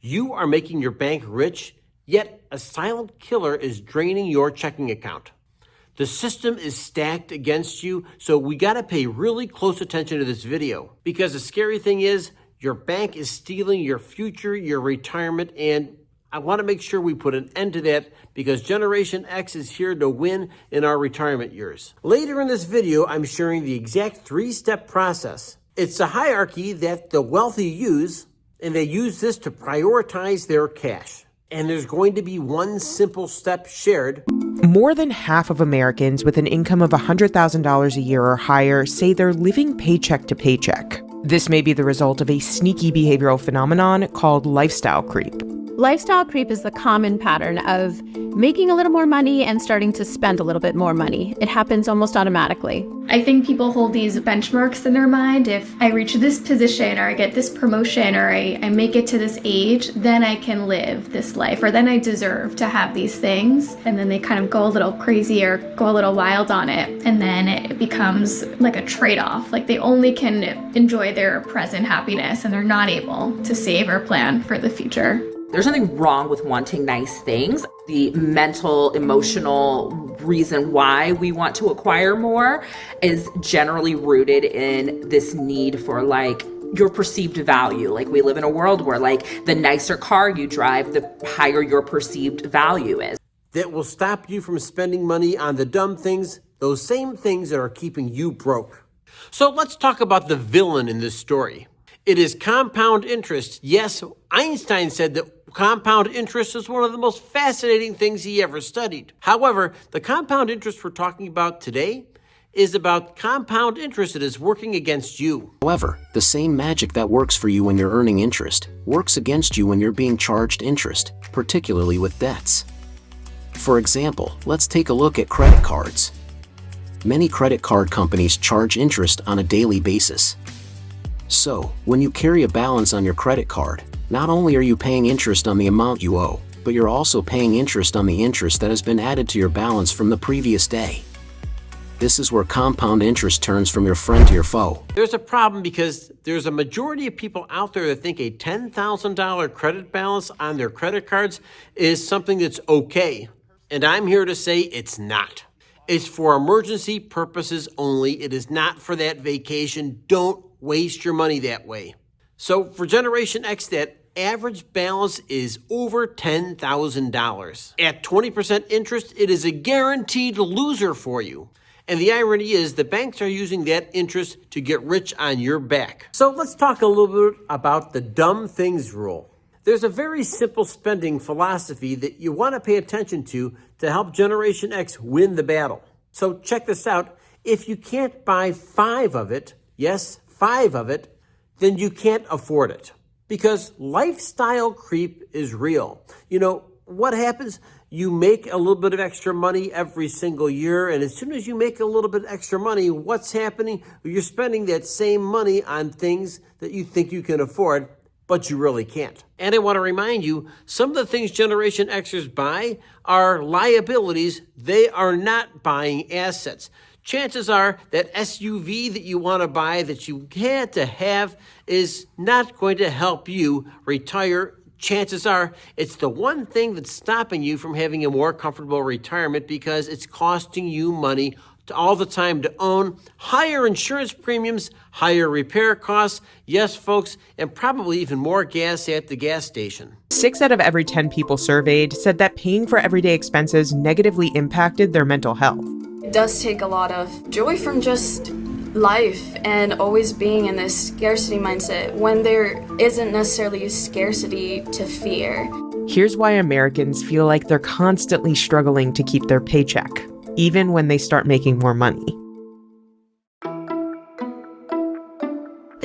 You are making your bank rich, yet a silent killer is draining your checking account. The system is stacked against you, so we gotta pay really close attention to this video. Because the scary thing is, your bank is stealing your future, your retirement, and I wanna make sure we put an end to that because Generation X is here to win in our retirement years. Later in this video, I'm sharing the exact 3-step process. It's a hierarchy that the wealthy use, and they use this to prioritize their cash. And there's going to be one simple step shared. More than half of Americans with an income of $100,000 a year or higher say they're living paycheck to paycheck. This may be the result of a sneaky behavioral phenomenon called lifestyle creep. Lifestyle creep is the common pattern of making a little more money and starting to spend a little bit more money. It happens almost automatically. I think people hold these benchmarks in their mind. If I reach this position or I get this promotion or I make it to this age, then I can live this life or then I deserve to have these things. And then they kind of go a little crazy or go a little wild on it. And then it becomes like a trade-off. Like they only can enjoy their present happiness and they're not able to save or plan for the future. There's nothing wrong with wanting nice things. The mental, emotional reason why we want to acquire more is generally rooted in this need for like your perceived value. Like we live in a world where like the nicer car you drive, the higher your perceived value is. That will stop you from spending money on the dumb things, those same things that are keeping you broke. So let's talk about the villain in this story. It is compound interest. Yes, Einstein said that compound interest is one of the most fascinating things he ever studied. However, the compound interest we're talking about today is about compound interest that is working against you. However, the same magic that works for you when you're earning interest works against you when you're being charged interest, particularly with debts. For example, let's take a look at credit cards. Many credit card companies charge interest on a daily basis. So, when you carry a balance on your credit card, not only are you paying interest on the amount you owe, but you're also paying interest on the interest that has been added to your balance from the previous day. This is where compound interest turns from your friend to your foe. There's a problem because there's a majority of people out there that think a $10,000 credit balance on their credit cards is something that's okay. And I'm here to say it's not. It's for emergency purposes only. It is not for that vacation. Don't waste your money that way. So for Generation X, that average balance is over $10,000. At 20% interest, it is a guaranteed loser for you. And the irony is the banks are using that interest to get rich on your back. So let's talk a little bit about the dumb things rule. There's a very simple spending philosophy that you want to pay attention to help Generation X win the battle. So check this out. If you can't buy 5 of it, yes, 5 of it, then you can't afford it. Because lifestyle creep is real. You know, what happens? You make a little bit of extra money every single year, and as soon as you make a little bit extra money, what's happening? You're spending that same money on things that you think you can afford, but you really can't. And I want to remind you, some of the things Generation Xers buy are liabilities. They are not buying assets. Chances are that SUV that you want to buy that you had to have is not going to help you retire. Chances are it's the one thing that's stopping you from having a more comfortable retirement because it's costing you money all the time to own, higher insurance premiums, higher repair costs, yes, folks, and probably even more gas at the gas station. 6 out of every 10 people surveyed said that paying for everyday expenses negatively impacted their mental health. It does take a lot of joy from just life and always being in this scarcity mindset when there isn't necessarily a scarcity to fear. Here's why Americans feel like they're constantly struggling to keep their paycheck, even when they start making more money.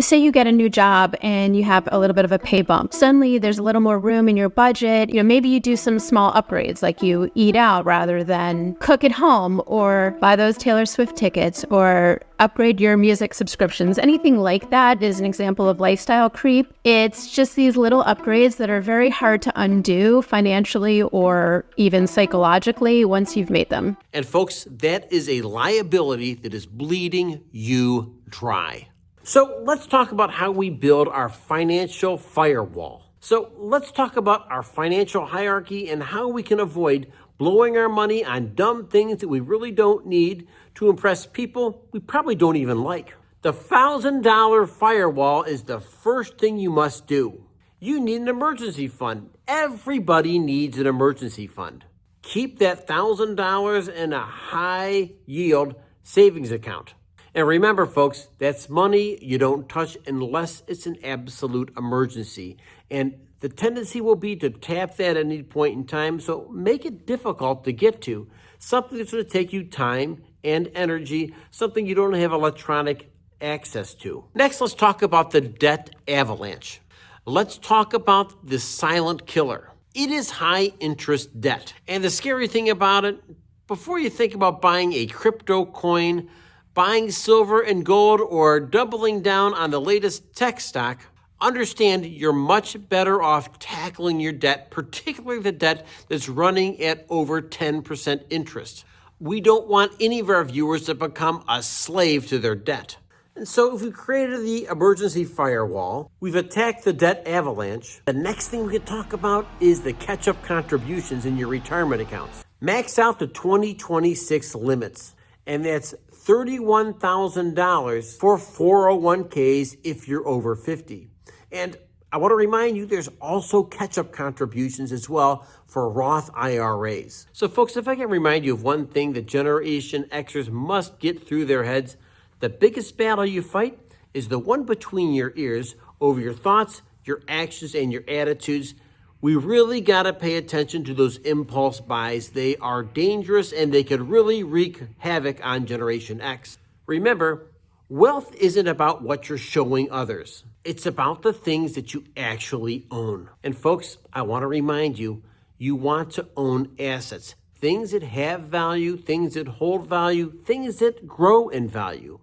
Say you get a new job and you have a little bit of a pay bump. Suddenly there's a little more room in your budget. You know, maybe you do some small upgrades, like you eat out rather than cook at home, or buy those Taylor Swift tickets, or upgrade your music subscriptions. Anything like that is an example of lifestyle creep. It's just these little upgrades that are very hard to undo financially or even psychologically once you've made them. And folks, that is a liability that is bleeding you dry. So let's talk about how we build our financial firewall. So let's talk about our financial hierarchy and how we can avoid blowing our money on dumb things that we really don't need to impress people we probably don't even like. The $1,000 firewall is the first thing you must do. You need an emergency fund. Everybody needs an emergency fund. Keep that $1,000 in a high yield savings account. And remember, folks, that's money you don't touch unless it's an absolute emergency. And the tendency will be to tap that at any point in time, so make it difficult to get to. Something that's going to take you time and energy, something you don't have electronic access to. Next, let's talk about the debt avalanche. Let's talk about the silent killer. It is high interest debt. And the scary thing about it, before you think about buying a crypto coin, buying silver and gold, or doubling down on the latest tech stock, understand you're much better off tackling your debt, particularly the debt that's running at over 10% interest. We don't want any of our viewers to become a slave to their debt. And so if we created the emergency firewall, we've attacked the debt avalanche. The next thing we could talk about is the catch-up contributions in your retirement accounts. Max out the 2026 limits, and that's $31,000 for 401ks if you're over 50. And I want to remind you, there's also catch-up contributions as well for Roth IRAs. So folks, if I can remind you of one thing that Generation Xers must get through their heads, the biggest battle you fight is the one between your ears over your thoughts, your actions, and your attitudes. We really got to pay attention to those impulse buys. They are dangerous and they could really wreak havoc on Generation X. Remember, wealth isn't about what you're showing others. It's about the things that you actually own. And folks, I want to remind you, you want to own assets. Things that have value, things that hold value, things that grow in value.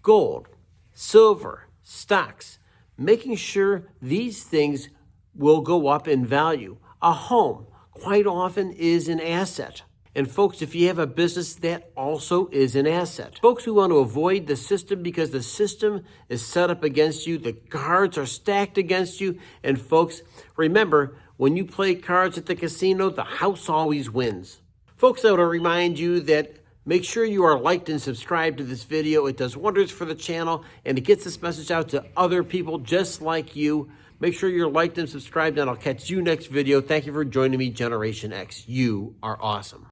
Gold, silver, stocks, making sure these things will go up in value. A home quite often is an asset. And folks, if you have a business, that also is an asset. Folks who want to avoid the system because the system is set up against you, the cards are stacked against you. And folks, remember, when you play cards at the casino, the house always wins. Folks, I want to remind you that make sure you are liked and subscribed to this video. It does wonders for the channel and it gets this message out to other people just like you. Make sure you're liked and subscribed, and I'll catch you next video. Thank you for joining me, Generation X. You are awesome.